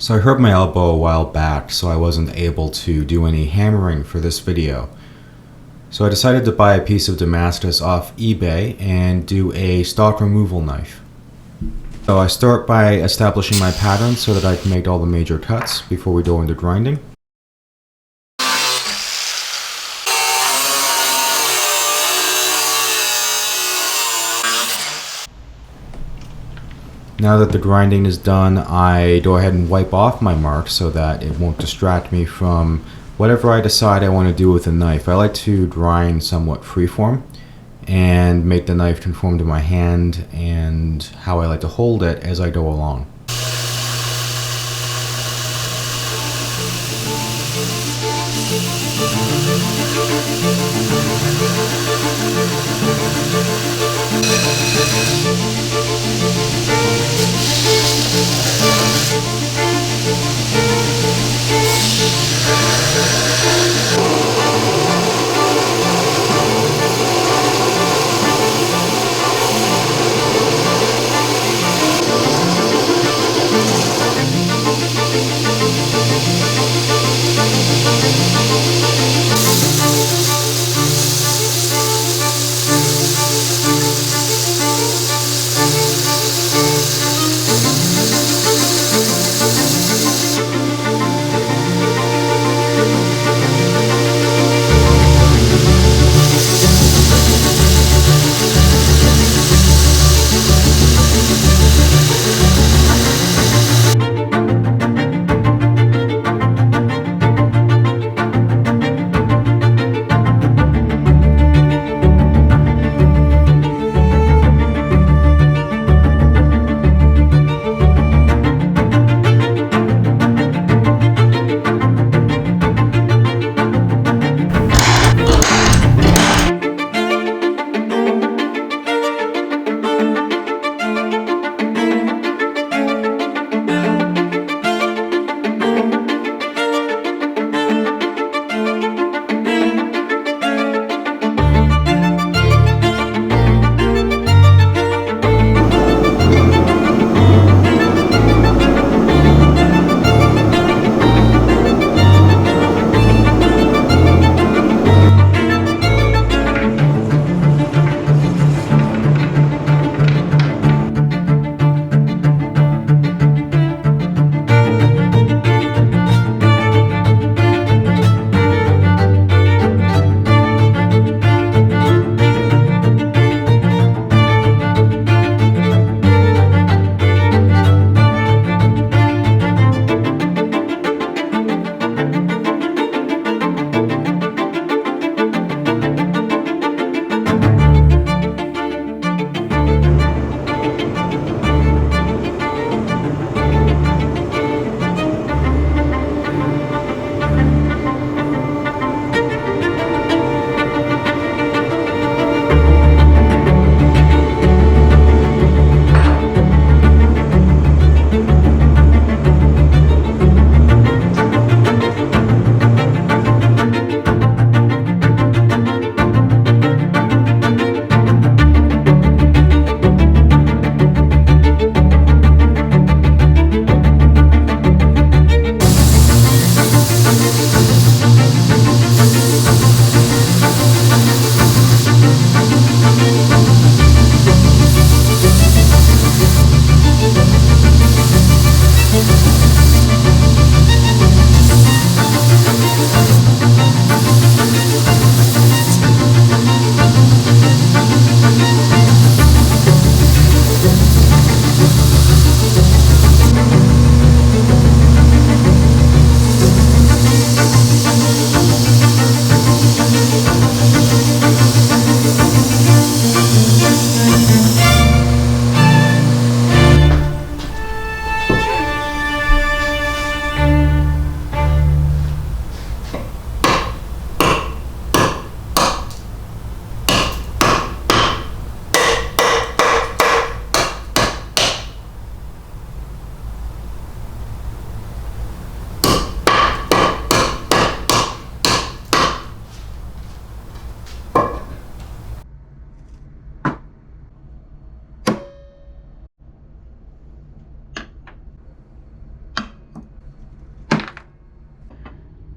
So I hurt my elbow a while back, so I wasn't able to do any hammering for this video. So I decided to buy a piece of Damascus off eBay and do a stock removal knife. So I start by establishing my pattern so that I can make all the major cuts before we go into grinding. Now that the grinding is done, I go ahead and wipe off my mark so that it won't distract me from whatever I decide I want to do with the knife. I like to grind somewhat freeform and make the knife conform to my hand and how I like to hold it as I go along.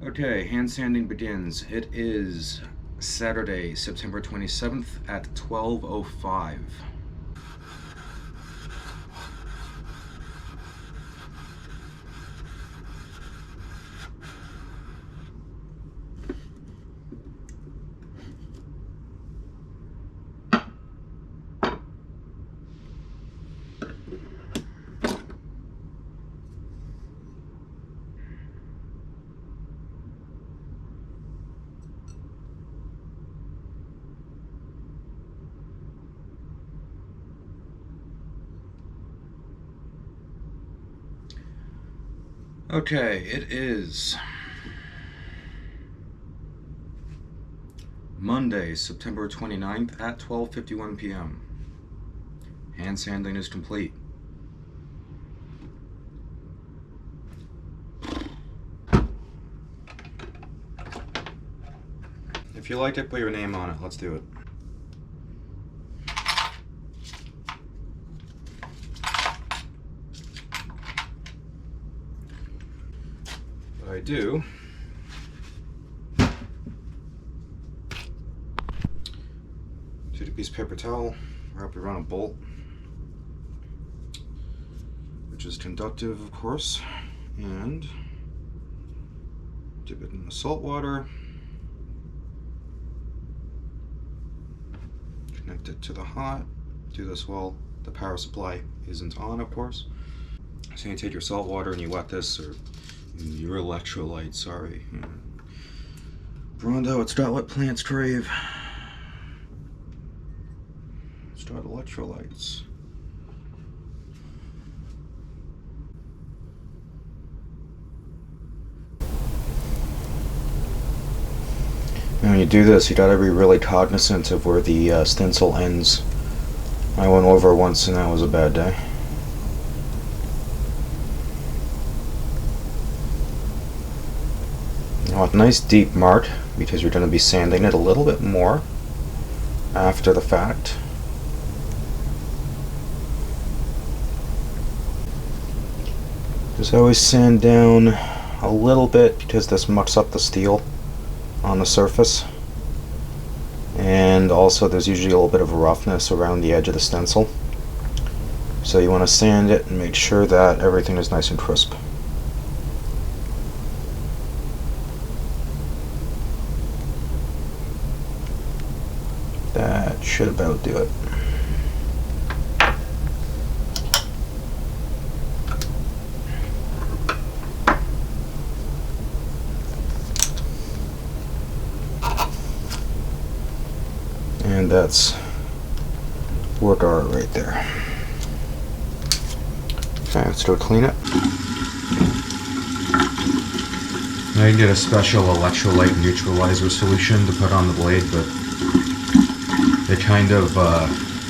Okay, hand sanding begins. It is Saturday, September 27th at 12:05. Okay, it is Monday, September 29th at 12:51 p.m. Hand sanding is complete. If you like it, put your name on it. Let's do it. What I do take a piece of paper towel, wrap it around a bolt, which is conductive, of course, and dip it in the salt water, connect it to the hot. Do this while the power supply isn't on, of course. So you take your salt water and you wet this, or your electrolyte, sorry. Brondo, it's not what plants crave. It's not electrolytes. And when you do this, you gotta be really cognizant of where the stencil ends. I went over once and that was a bad day. Now a nice deep mark, because you're going to be sanding it a little bit more after the fact. Just always sand down a little bit, because this mucks up the steel on the surface, and also there's usually a little bit of roughness around the edge of the stencil, so you want to sand it and make sure that everything is nice and crisp. That should about do it. And that's work art right there. Okay, let's go clean it. Now you get a special electrolyte neutralizer solution to put on the blade, but it kind of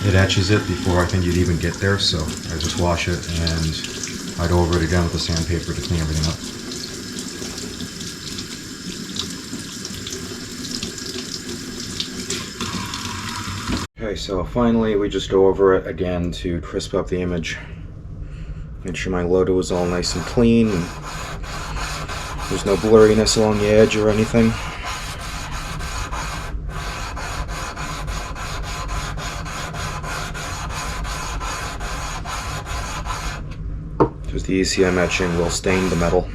it etches it before I think you'd even get there, so I just wash it and I go over it again with the sandpaper to clean everything up. Okay, so finally we just go over it again to crisp up the image. Make sure my logo is all nice and clean, and there's no blurriness along the edge or anything. Because the ECM etching will stain the metal.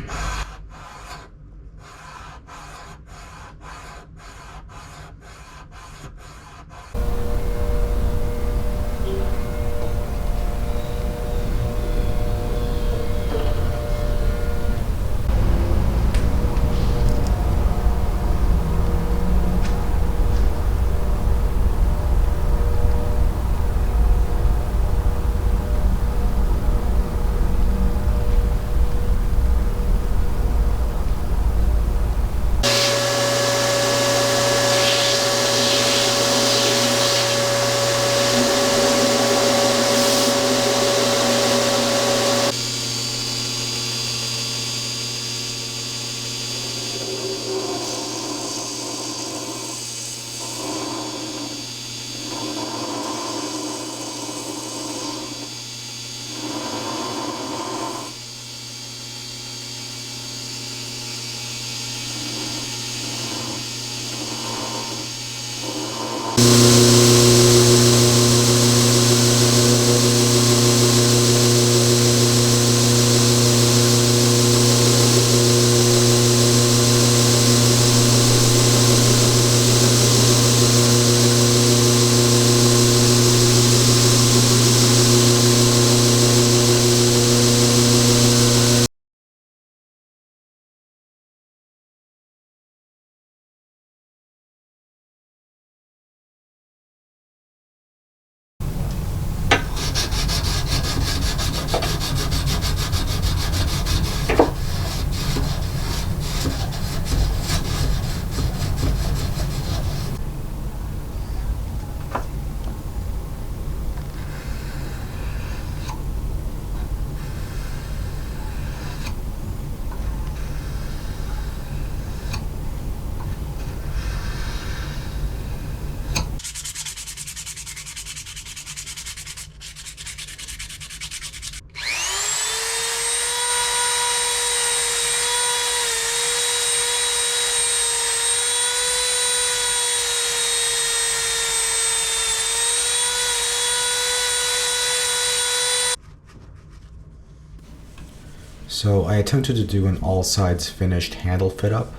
So I attempted to do an all sides finished handle fit up,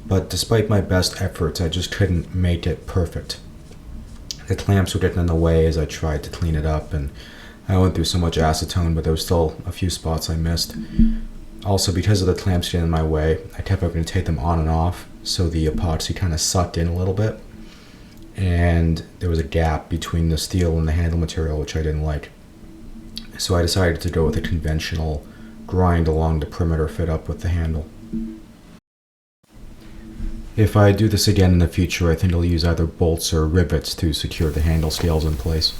but despite my best efforts, I just couldn't make it perfect. The clamps were getting in the way as I tried to clean it up, and I went through so much acetone, but there was still a few spots I missed. Also, because of the clamps getting in my way, I kept having to take them on and off, so the epoxy kind of sucked in a little bit, and there was a gap between the steel and the handle material, which I didn't like. So I decided to go with a conventional grind along the perimeter fit up with the handle. If I do this again in the future, I think I'll use either bolts or rivets to secure the handle scales in place.